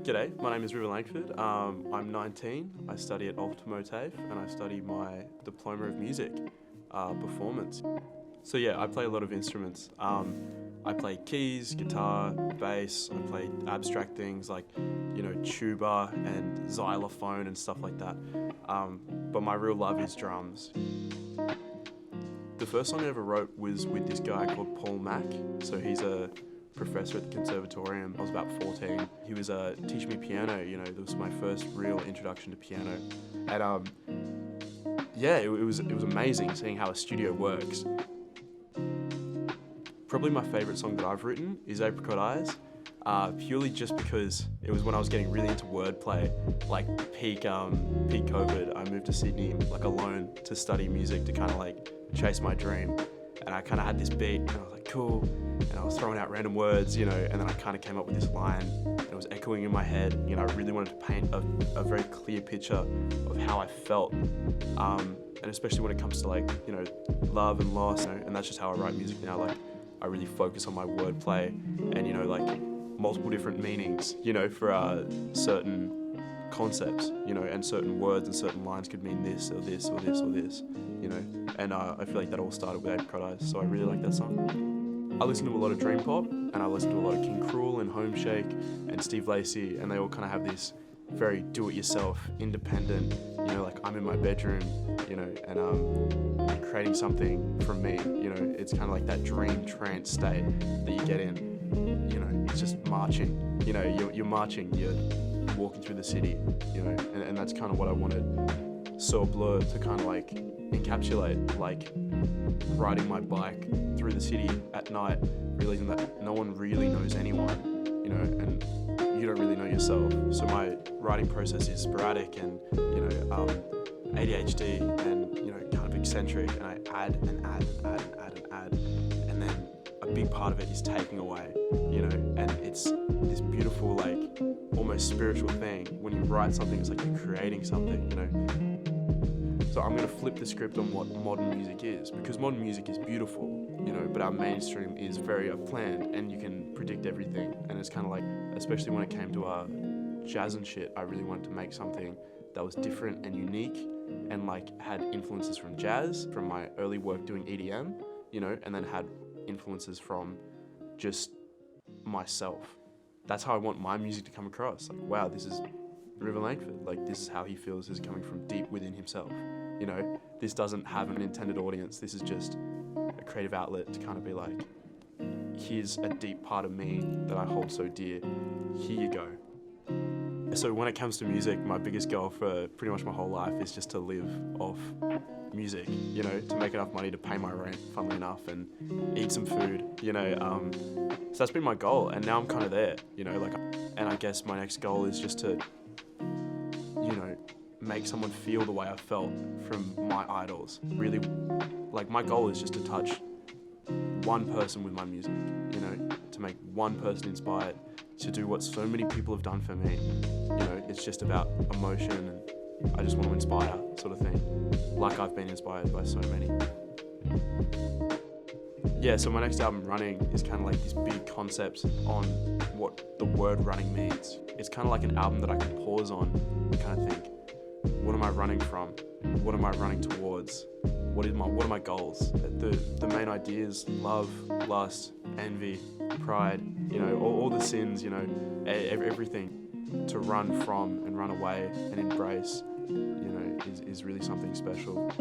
G'day, my name is River Langford. I'm 19, I study at Automotive and I study my Diploma of Music, Performance. So yeah, I play a lot of instruments. I play keys, guitar, bass, I play abstract things like, tuba and xylophone and stuff like that. But my real love is drums. The first song I ever wrote was with this guy called Paul Mack. So he's a professor at the conservatorium. I was about 14. He was teaching me piano. That was my first real introduction to piano. And it was amazing seeing how a studio works. Probably my favourite song that I've written is Apricot Eyes, purely just because it was when I was getting really into wordplay, like peak COVID. I moved to Sydney alone to study music to kind of chase my dream, and I kind of had this beat and I was like, cool, and I was throwing out random words, and then I kind of came up with this line and it was echoing in my head. I really wanted to paint a very clear picture of how I felt, and especially when it comes to love and loss, and that's just how I write music now. I really focus on my wordplay and multiple different meanings, for certain concepts, and certain words and certain lines could mean this or this or this or this, and I feel like that all started with Apricot Eyes, so I really like that song. I listen to a lot of dream pop, and I listen to a lot of King Cruel and Home Shake and Steve Lacy, and they all kind of have this very do-it-yourself, independent, I'm in my bedroom, and creating something from me, it's kind of like that dream trance state that you get in, it's just marching, you're marching, you're walking through the city, and that's kind of what I wanted So Blur to kind of encapsulate, riding my bike through the city at night, realizing that no one really knows anyone, and you don't really know yourself. So my writing process is sporadic and, ADHD and, kind of eccentric, and I add and add and add and add and add. And then a big part of it is taking away, and it's this beautiful, almost spiritual thing. When you write something, it's like you're creating something, So I'm going to flip the script on what modern music is, because modern music is beautiful, but our mainstream is very planned and you can predict everything. And it's kind of especially when it came to jazz and shit, I really wanted to make something that was different and unique and had influences from jazz, from my early work doing EDM, and then had influences from just myself. That's how I want my music to come across. Wow, this is River Langford. This is how he feels, is coming from deep within himself. This doesn't have an intended audience. This is just a creative outlet to kind of be here's a deep part of me that I hold so dear. Here you go. So when it comes to music, my biggest goal for pretty much my whole life is just to live off music, to make enough money to pay my rent, funnily enough, and eat some food, So that's been my goal, and now I'm kind of there, and I guess my next goal is just to, make someone feel the way I felt from my idols. Really, my goal is just to touch one person with my music, to make one person inspired to do what so many people have done for me. It's just about emotion, and I just want to inspire, sort of thing, I've been inspired by so many. Yeah, so my next album, Running, is kind of this big concept on what the word running means. It's kind of an album that I can pause on and kind of think, what am I running from? What am I running towards? What are my goals? The main ideas: love, lust, envy, pride, all the sins, everything to run from and run away and embrace, is really something special.